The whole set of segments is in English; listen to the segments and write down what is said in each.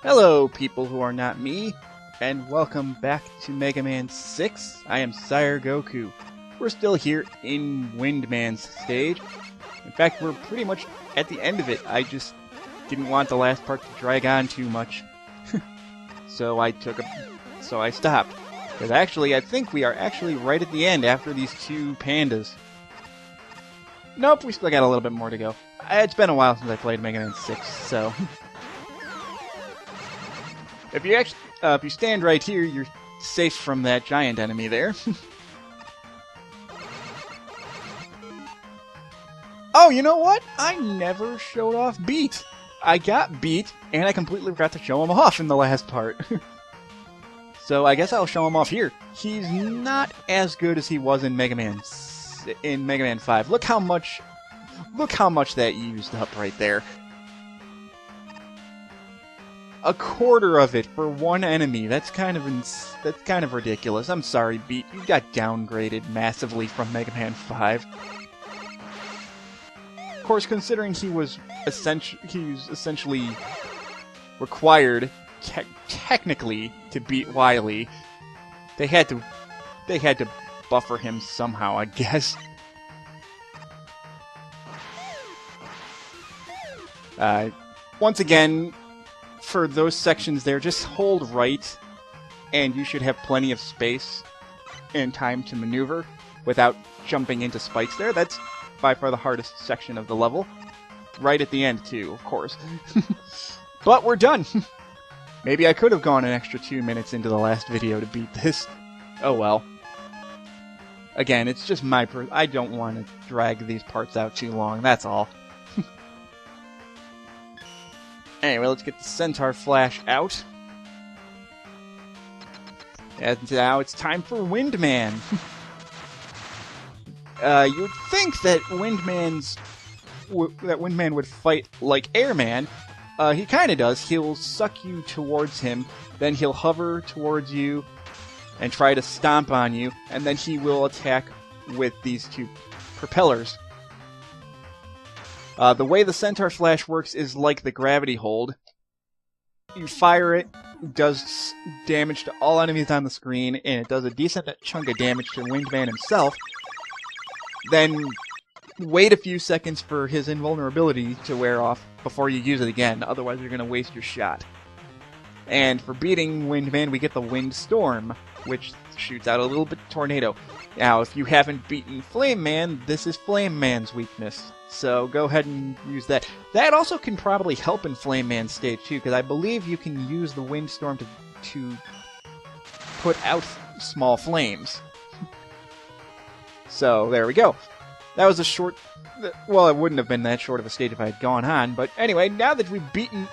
Hello, people who are not me, and welcome back to Mega Man 6. I am Sire Goku. We're still here in Windman's stage. In fact, we're pretty much at the end of it. I just didn't want the last part to drag on too much. So I stopped. Because actually, I think we are actually right at the end after these two pandas. Nope, we still got a little bit more to go. It's been a while since I played Mega Man 6, so... If you stand right here, you're safe from that giant enemy there. Oh, you know what? I never showed off Beat. I got Beat, and I completely forgot to show him off in the last part. So I guess I'll show him off here. He's not as good as he was in Mega Man 5. Look how much that used up right there. A quarter of it for one enemy. That's kind of ridiculous. I'm sorry, Beat. You got downgraded massively from Mega Man 5. Of course, considering he was essentially required technically to beat Wily, they had to buffer him somehow, I guess. Once again, for those sections there, just hold right, and you should have plenty of space and time to maneuver without jumping into spikes there. That's by far the hardest section of the level. Right at the end, too, of course. But we're done! Maybe I could have gone an extra 2 minutes into the last video to beat this. Oh well. Again, it's just I don't want to drag these parts out too long, that's all. Anyway, let's get the Centaur Flash out. And now it's time for Windman. You'd think that Windman would fight like Airman. He kinda does. He'll suck you towards him, then he'll hover towards you and try to stomp on you, and then he will attack with these two propellers. The way the Centaur Flash works is like the Gravity Hold. You fire it does damage to all enemies on the screen, and it does a decent chunk of damage to Windman himself. Then wait a few seconds for his invulnerability to wear off before you use it again, otherwise you're going to waste your shot. And for beating Windman, we get the Wind Storm, which shoots out a little bit of tornado. Now, if you haven't beaten Flame Man, this is Flame Man's weakness. So go ahead and use that. That also can probably help in Flame Man's stage too, because I believe you can use the Windstorm to put out small flames. So there we go. That was a short... Well, it wouldn't have been that short of a stage if I had gone on, but anyway, now that we've beaten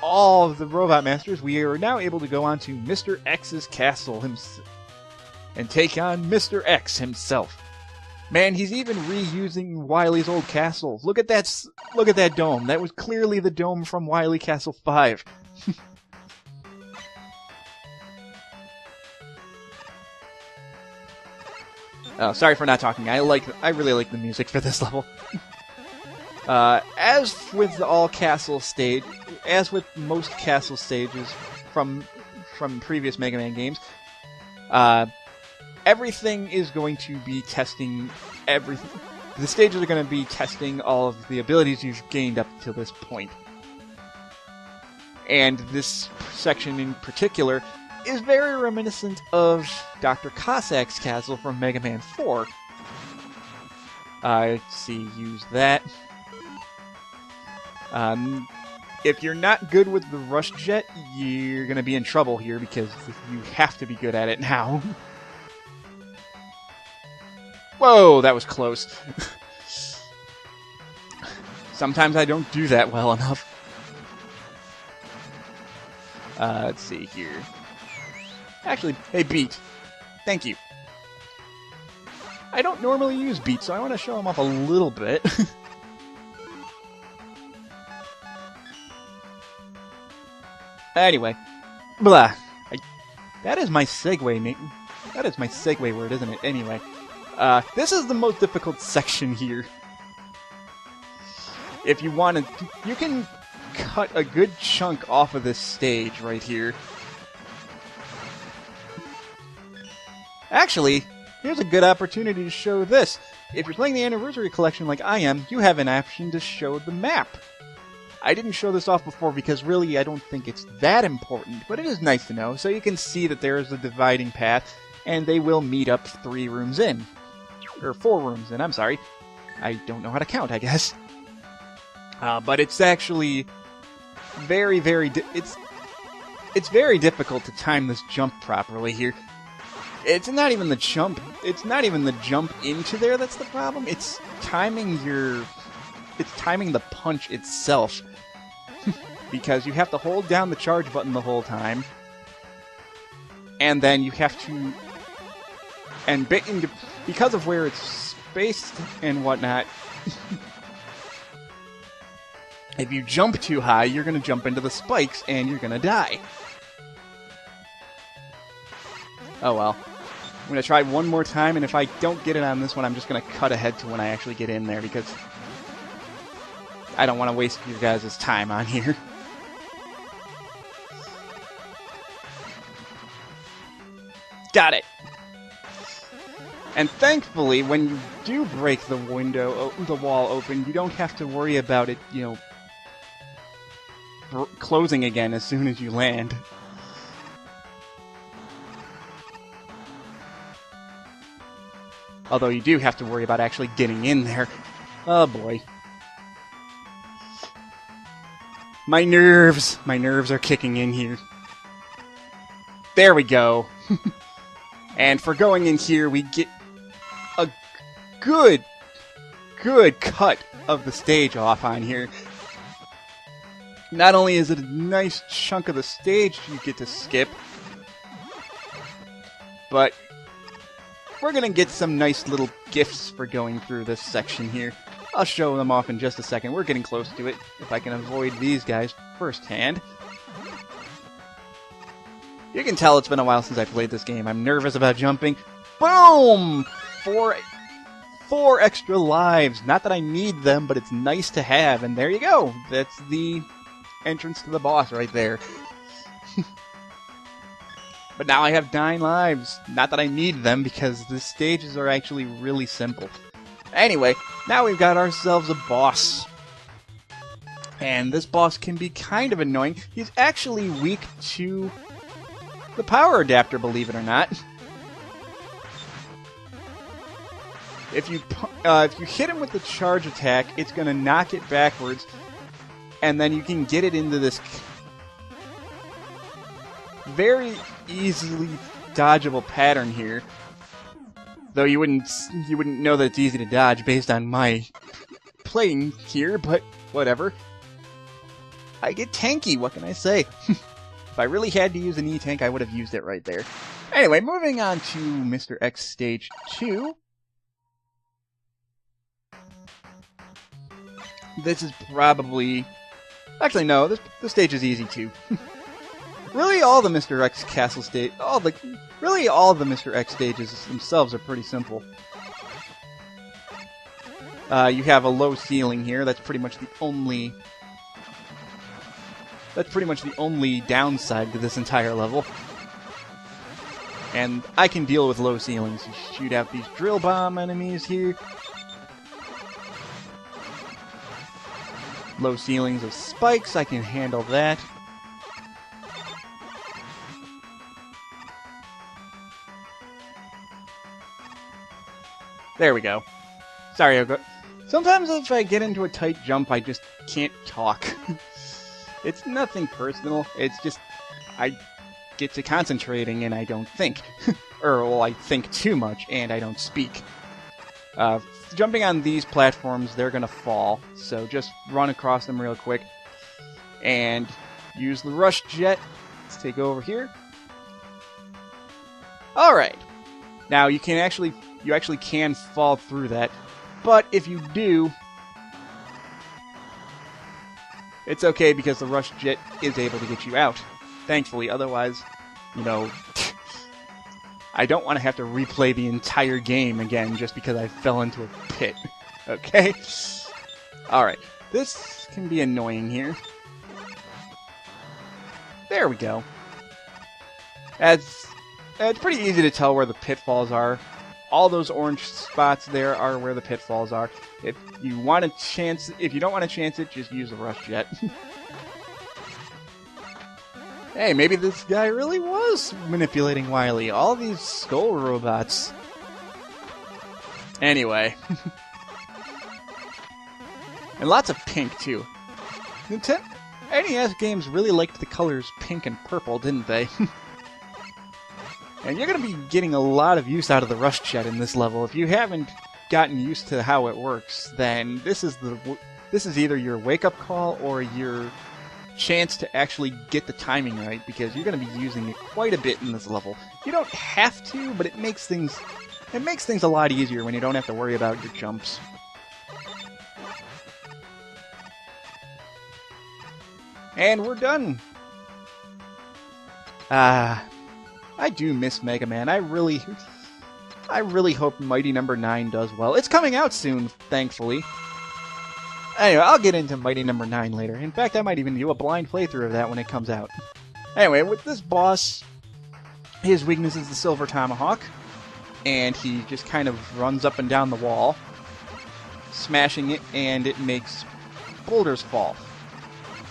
all of the Robot Masters, we are now able to go on to Mr. X's castle and take on Mr. X himself. Man, he's even reusing Wily's old castle. Look at that dome. That was clearly the dome from Wily Castle 5. Oh, sorry for not talking. I really like the music for this level. As with most castle stages from previous Mega Man games, everything is going to be testing everything. The stages are going to be testing all of the abilities you've gained up to this point. And this section in particular is very reminiscent of Dr. Cossack's castle from Mega Man 4. Let's see, use that. If you're not good with the Rush Jet, you're going to be in trouble here because you have to be good at it now. Whoa, that was close. Sometimes I don't do that well enough. Let's see here. Actually, hey, Beat. Thank you. I don't normally use Beat, so I want to show him off a little bit. Anyway. Blah. That is my segue, mate. That is my segue word, isn't it? Anyway. This is the most difficult section here. If you want to... You can cut a good chunk off of this stage right here. Actually, here's a good opportunity to show this. If you're playing the Anniversary Collection like I am, you have an option to show the map. I didn't show this off before because really I don't think it's that important, but it is nice to know, so you can see that there is a dividing path, and they will meet up 3 rooms in. Or 4 rooms in, I'm sorry. I don't know how to count, I guess. But it's actually very, it's very difficult to time this jump properly here. It's not even the jump. It's not even the jump into there that's the problem. It's timing the punch itself. Because you have to hold down the charge button the whole time. And then you have to... And because of where it's spaced and whatnot, if you jump too high, you're going to jump into the spikes and you're going to die. Oh well. I'm going to try one more time, and if I don't get it on this one, I'm just going to cut ahead to when I actually get in there, because I don't want to waste your guys' time on here. Got it! And thankfully, when you do break the wall open, you don't have to worry about it, you know, closing again as soon as you land. Although you do have to worry about actually getting in there. Oh boy. My nerves are kicking in here. There we go. And for going in here, we get a good cut of the stage off on here. Not only is it a nice chunk of the stage you get to skip, but we're going to get some nice little gifts for going through this section here. I'll show them off in just a second. We're getting close to it, if I can avoid these guys firsthand. You can tell it's been a while since I played this game. I'm nervous about jumping. Boom! Four extra lives. Not that I need them, but it's nice to have. And there you go. That's the entrance to the boss right there. But now I have 9 lives. Not that I need them, because the stages are actually really simple. Anyway, now we've got ourselves a boss. And this boss can be kind of annoying. He's actually weak to the power adapter, believe it or not. If you hit him with the charge attack, it's going to knock it backwards, and then you can get it into this very easily dodgeable pattern here. Though you wouldn't know that it's easy to dodge based on my playing here, but whatever. I get tanky, what can I say? If I really had to use an E-Tank, I would have used it right there. Anyway, moving on to Mr. X Stage 2. This is probably... Actually, no, this stage is easy too. Really, all the Mr. X Castle stage, really all the Mr. X stages themselves are pretty simple. You have a low ceiling here. That's pretty much the only downside to this entire level. And I can deal with low ceilings. You shoot out these drill bomb enemies here. Low ceilings of spikes, I can handle that. There we go. Sorry, sometimes if I get into a tight jump, I just can't talk. It's nothing personal, it's just I get to concentrating and I don't think. Or, well, I think too much and I don't speak. Jumping on these platforms, they're gonna fall, so just run across them real quick. And use the rush jet. Let's take over here. Alright. Now, you actually can fall through that, but if you do, it's okay because the rush jet is able to get you out. Thankfully, otherwise, you know, I don't want to have to replay the entire game again just because I fell into a pit. Okay? Alright, this can be annoying here. There we go. It's pretty easy to tell where the pitfalls are. All those orange spots there are where the pitfalls are. If you don't want to chance it, just use the Rush Jet. Hey, maybe this guy really was manipulating Wily. All these skull robots. Anyway. And lots of pink, too. NES games really liked the colors pink and purple, didn't they? And you're going to be getting a lot of use out of the Rush Jet in this level. If you haven't gotten used to how it works, then this is either your wake-up call or your chance to actually get the timing right, because you're going to be using it quite a bit in this level. You don't have to, but it makes things a lot easier when you don't have to worry about your jumps. And we're done. I do miss Mega Man. I really hope Mighty Number 9 does well. It's coming out soon, thankfully. Anyway, I'll get into Mighty Number 9 later. In fact, I might even do a blind playthrough of that when it comes out. Anyway, with this boss, his weakness is the Silver Tomahawk, and he just kind of runs up and down the wall, smashing it, and it makes boulders fall.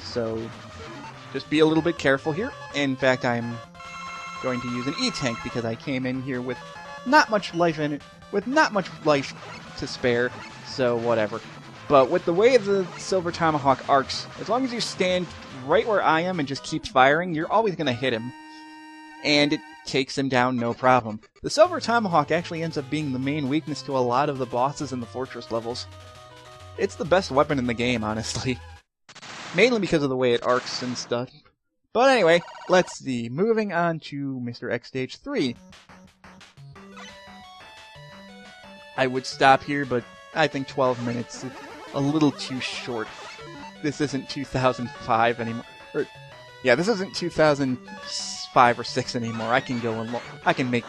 So, just be a little bit careful here. In fact, I'm going to use an E-Tank because I came in here with not much life to spare, so whatever. But with the way the Silver Tomahawk arcs, as long as you stand right where I am and just keep firing, you're always going to hit him. And it takes him down no problem. The Silver Tomahawk actually ends up being the main weakness to a lot of the bosses in the Fortress levels. It's the best weapon in the game, honestly. Mainly because of the way it arcs and stuff. But anyway, let's see. Moving on to Mr. X Stage 3. I would stop here, but I think 12 minutes is a little too short. This isn't 2005 anymore. This isn't 2005 or 6 anymore. I can make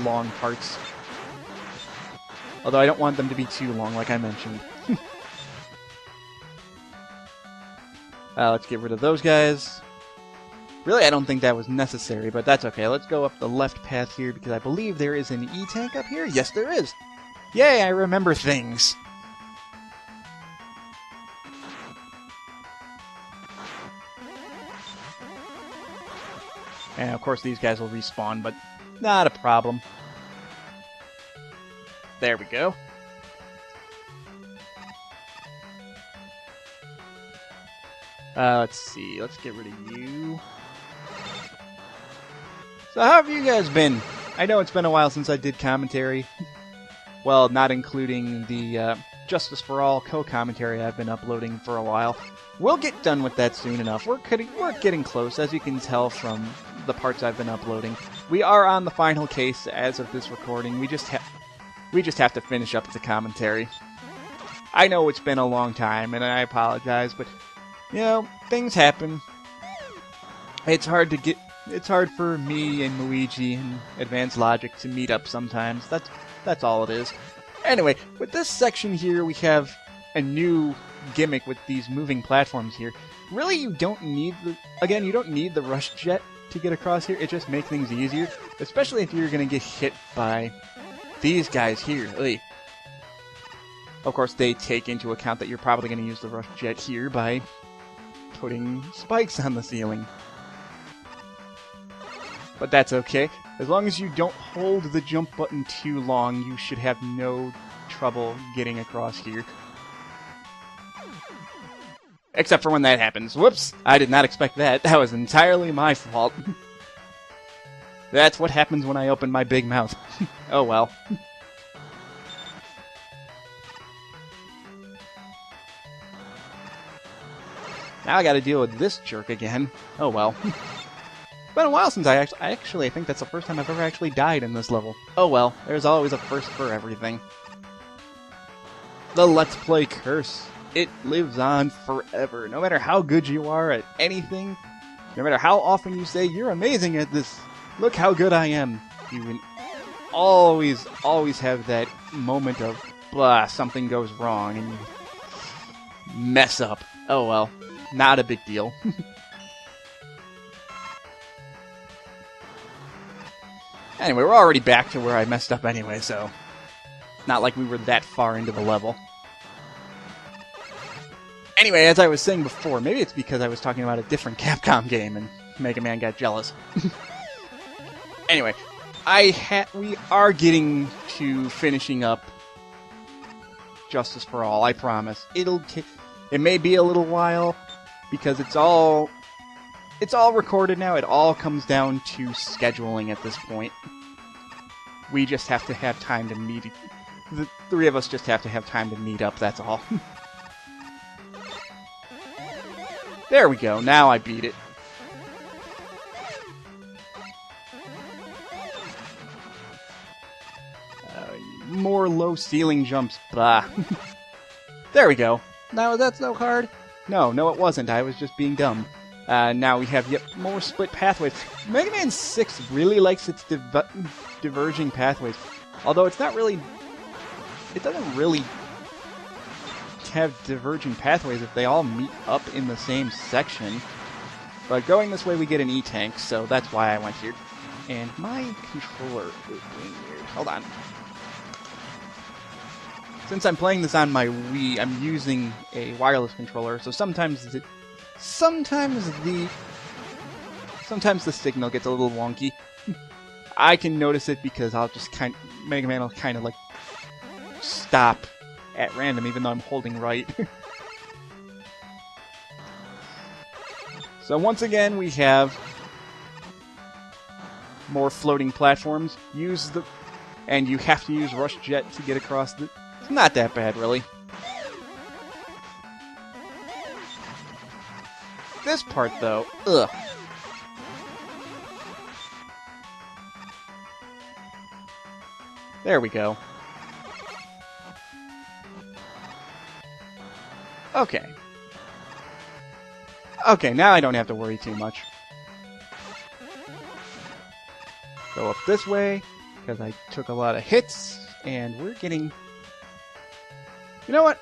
long parts. Although I don't want them to be too long, like I mentioned. Let's get rid of those guys. Really, I don't think that was necessary, but that's okay. Let's go up the left path here, because I believe there is an E-Tank up here. Yes, there is. Yay, I remember things. And of course, these guys will respawn, but not a problem. There we go. Let's see. Let's get rid of you. So how have you guys been? I know it's been a while since I did commentary. Well, not including the Justice for All co-commentary I've been uploading for a while. We'll get done with that soon enough. We're getting close, as you can tell from the parts I've been uploading. We are on the final case as of this recording. We just have to finish up the commentary. I know it's been a long time, and I apologize, but you know, things happen. It's hard for me and Luigi and Advanced Logic to meet up sometimes. That's all it is. Anyway, with this section here, we have a new gimmick with these moving platforms here. Really, you don't need the Rush Jet to get across here. It just makes things easier, especially if you're going to get hit by these guys here. Of course, they take into account that you're probably going to use the Rush Jet here by putting spikes on the ceiling. But that's okay. As long as you don't hold the jump button too long, you should have no trouble getting across here. Except for when that happens. Whoops! I did not expect that. That was entirely my fault. That's what happens when I open my big mouth. Oh well. Now I gotta deal with this jerk again. Oh well. It's been a while since I think that's the first time I've ever actually died in this level. Oh well, there's always a first for everything. The Let's Play curse. It lives on forever. No matter how good you are at anything, no matter how often you say, you're amazing at this, look how good I am, you can always have that moment of, blah, something goes wrong, and you mess up. Oh well, not a big deal. Anyway, we're already back to where I messed up anyway, so not like we were that far into the level. Anyway, as I was saying before, maybe it's because I was talking about a different Capcom game and Mega Man got jealous. Anyway, we are getting to finishing up Justice for All, I promise. It may be a little while, because it's all recorded now. It all comes down to scheduling at this point. We just have to have time to meet. The three of us just have to have time to meet up, that's all. There we go, now I beat it. More low ceiling jumps, blah. There we go. Now that's so hard. No, it wasn't. I was just being dumb. Now we have yet more split pathways. Mega Man 6 really likes its diverging pathways. Although it's not really... It doesn't really have diverging pathways if they all meet up in the same section. But going this way we get an E-Tank, so that's why I went here. And my controller is being weird. Hold on. Since I'm playing this on my Wii, I'm using a wireless controller, so sometimes the signal gets a little wonky. I can notice it because Mega Man will kind of like stop at random, even though I'm holding right. So once again, we have more floating platforms. And you have to use Rush Jet to get across the... It's not that bad, really. This part, though, ugh. There we go. Okay. Okay, now I don't have to worry too much. Go up this way, because I took a lot of hits, and we're getting... You know what?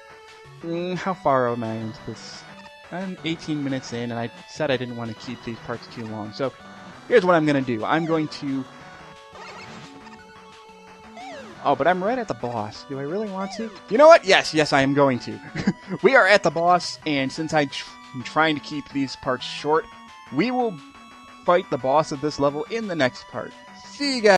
How far am I into this? I'm 18 minutes in, and I said I didn't want to keep these parts too long. So, here's what I'm going to do. I'm going to... Oh, but I'm right at the boss. Do I really want to? You know what? Yes, I am going to. We are at the boss, and since I'm trying to keep these parts short, we will fight the boss of this level in the next part. See you guys.